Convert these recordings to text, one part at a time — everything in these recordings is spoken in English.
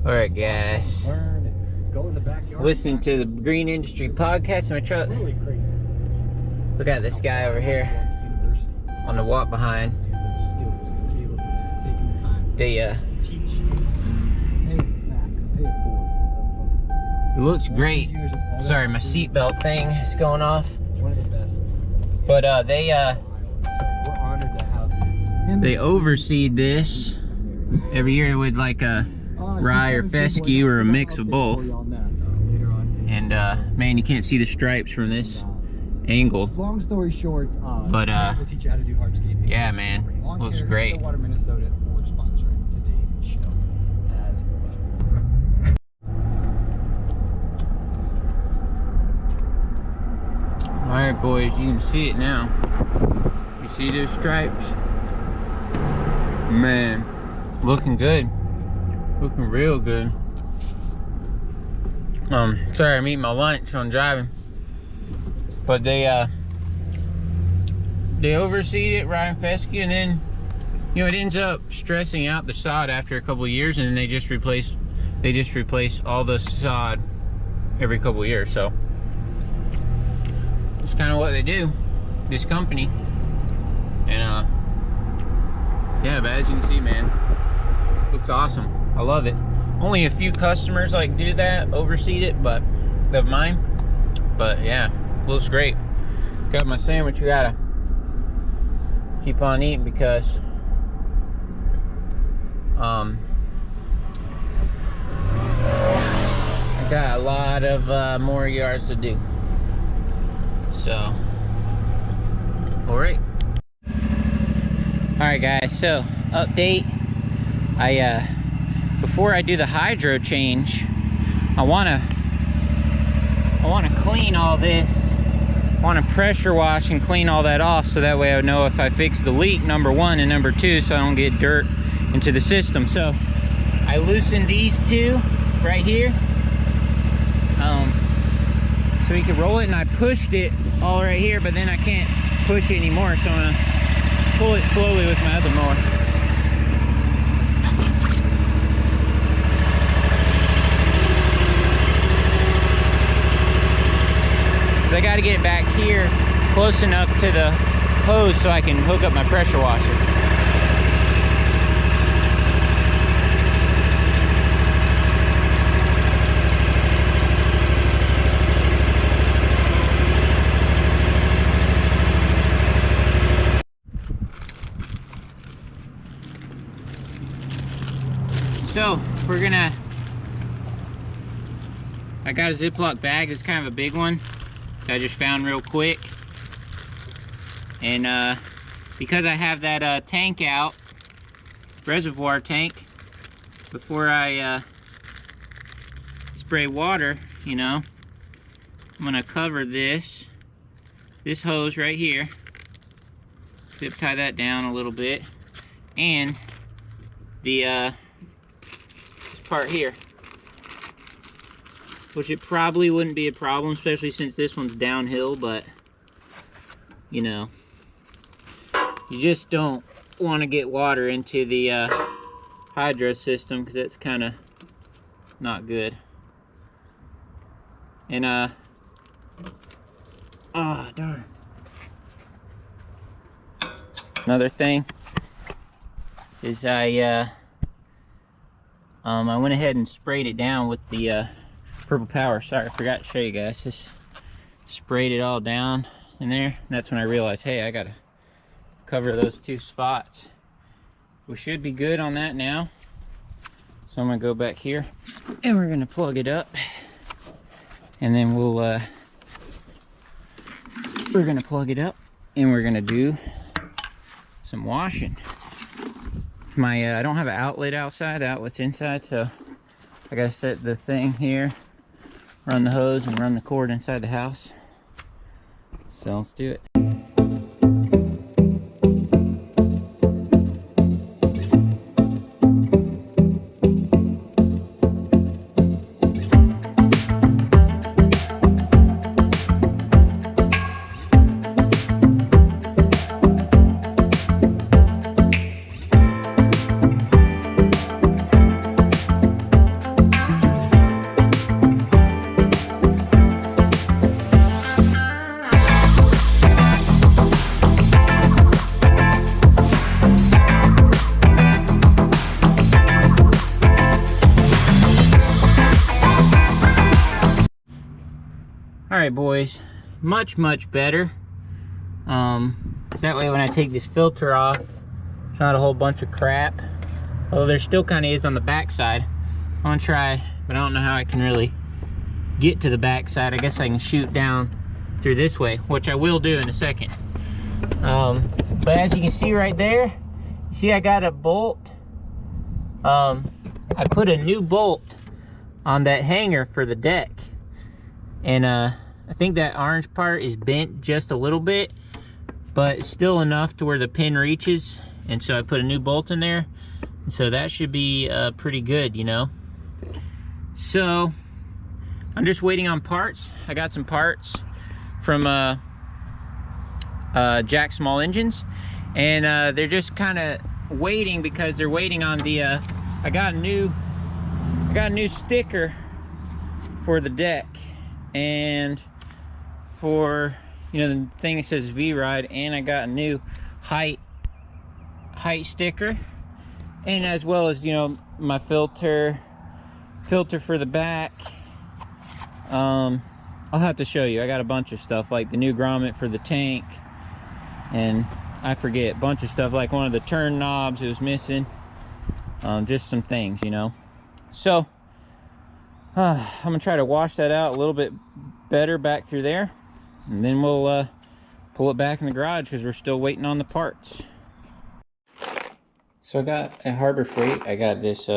Alright guys, listening to the Green Industry podcast in my truck. Look at this guy over here on the walk behind. It looks great. Sorry, my seatbelt thing is going off. But they overseed this every year with like a rye or fescue or a mix of both. And man, you can't see the stripes from this angle. Long story short, but we'll teach you how to do hardscaping. Yeah, man, looks great. Water, Minnesota, for sponsoring today's show as well. All right, boys, you can see it now. You see those stripes? Man, looking good. Looking real good. Sorry, I'm eating my lunch on driving. But they overseed it, rye and fescue, and then, you know, it ends up stressing out the sod after a couple of years, and then they just replace all the sod every couple of years. So it's kind of what they do, this company. And yeah, but as you can see, man, looks awesome. I love it. Only a few customers like do that, overseed it, but of mine. But yeah, looks great. Got my sandwich. We gotta keep on eating because I got a lot of more yards to do. So, all right. All right, guys. So, update. Before I do the hydro change, I wanna clean all this. I want to pressure wash and clean all that off, so that way I know if I fix the leak, number one, and number two, so I don't get dirt into the system. So I loosened these two right here, so you can roll it, and I pushed it all right here, but then I can't push it anymore, so I'm gonna pull it slowly with my other mower. I got to get it back here close enough to the hose so I can hook up my pressure washer. So we're gonna, I got a Ziploc bag. It's kind of a big one I just found real quick, and because I have that tank out, reservoir tank, before I spray water, you know, I'm gonna cover this hose right here, zip tie that down a little bit, and the this part here, which it probably wouldn't be a problem, especially since this one's downhill, but you know, you just don't want to get water into the hydro system, because that's kind of not good. And darn. Another thing is I went ahead and sprayed it down with the Purple Power. Sorry, I forgot to show you guys. Just sprayed it all down in there. And that's when I realized, hey, I gotta cover those two spots. We should be good on that now. So I'm gonna go back here and we're gonna plug it up, and then we're gonna plug it up and we're gonna do some washing. I don't have an outlet outside, the outlet's inside, so I gotta set the thing here, run the hose, and run the cord inside the house. So let's do it. right, boys, much better. That way when I take this filter off, it's not a whole bunch of crap. Although there still kind of is on the back side. I want to try, but I don't know how I can really get to the back side. I guess I can shoot down through this way, which I will do in a second. But as you can see right there, see I got a bolt. I put a new bolt on that hanger for the deck, and I think that orange part is bent just a little bit, but still enough to where the pin reaches, and so I put a new bolt in there, and so that should be pretty good, you know. So I'm just waiting on parts. I got some parts from Jack Small Engines, and they're just kind of waiting because they're waiting on the I got a new sticker for the deck, and for, you know, the thing that says vride, and I got a new height sticker, and as well as, you know, my filter for the back. I'll have to show you. I got a bunch of stuff, like the new grommet for the tank, and I forget, a bunch of stuff, like one of the turn knobs it was missing. Just some things, you know. So I'm gonna try to wash that out a little bit better back through there, and then we'll pull it back in the garage because we're still waiting on the parts. So I got at Harbor Freight, I got this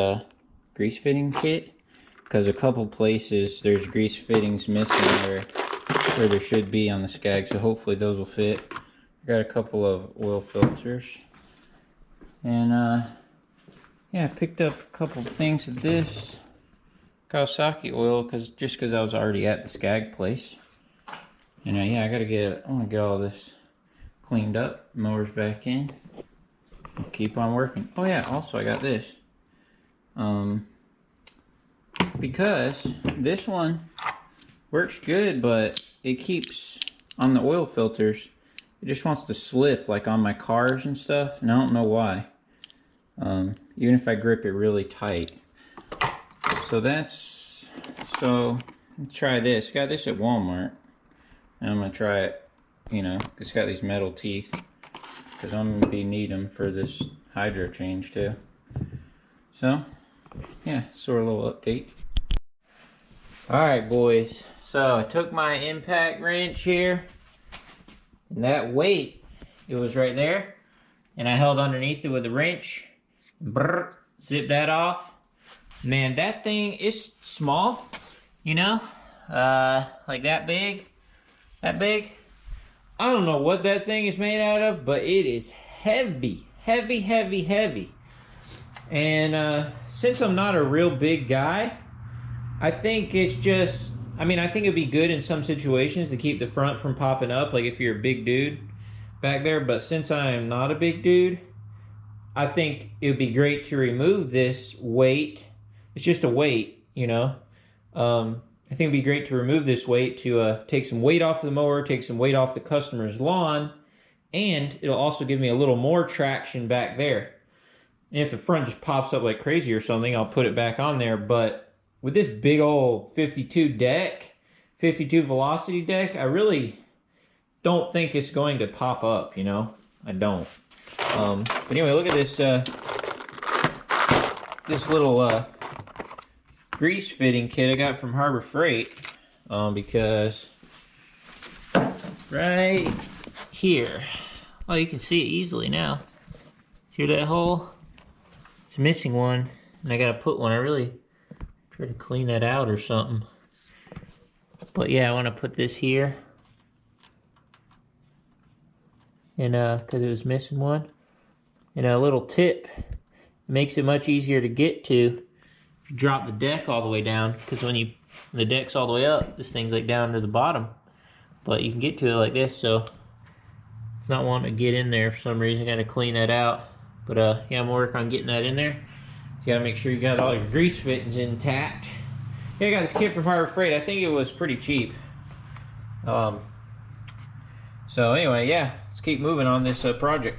grease fitting kit, because a couple places there's grease fittings missing where there should be on the Scag, so hopefully those will fit. I got a couple of oil filters, and yeah, I picked up a couple things of this Kawasaki oil just because I was already at the Scag place. And yeah, I want to get all this cleaned up. Mower's back in. I'll keep on working. Oh yeah, also I got this. Because this one works good, but it keeps on the oil filters. It just wants to slip, like on my cars and stuff, and I don't know why. Even if I grip it really tight. So let's try this. Got this at Walmart, and I'm gonna try it. You know, it's got these metal teeth, because I'm gonna be needing them for this hydro change too. So yeah, sort of a little update. All right, boys. So I took my impact wrench here, and that weight, it was right there, and I held underneath it with a wrench. Brrr, zip that off. Man, that thing is small, you know, like that big. I don't know what that thing is made out of, but it is heavy. And since I'm not a real big guy, I think it's just, I mean, I think it'd be good in some situations to keep the front from popping up, like if you're a big dude back there, but since I am not a big dude, I think it would be great to remove this weight. It's just a weight, you know. I think it'd be great to remove this weight to take some weight off the mower, take some weight off the customer's lawn, and it'll also give me a little more traction back there. And if the front just pops up like crazy or something, I'll put it back on there. But with this big old 52 velocity deck, I really don't think it's going to pop up, you know. I don't. But anyway, look at this this little grease fitting kit I got from Harbor Freight, because right here, oh, you can see it easily now. See that hole? It's missing one, and I gotta put one. I really try to clean that out or something. But yeah, I want to put this here, and because it was missing one. And a little tip, it makes it much easier to get to if you drop the deck all the way down, because when the deck's all the way up, this thing's like down to the bottom, but you can get to it like this, so it's not wanting to get in there for some reason. I gotta clean that out, but yeah, I'm gonna work on getting that in there. So you gotta make sure you got all your grease fittings intact. Yeah, I got this kit from Harbor Freight. I think it was pretty cheap. So anyway, yeah, let's keep moving on this project.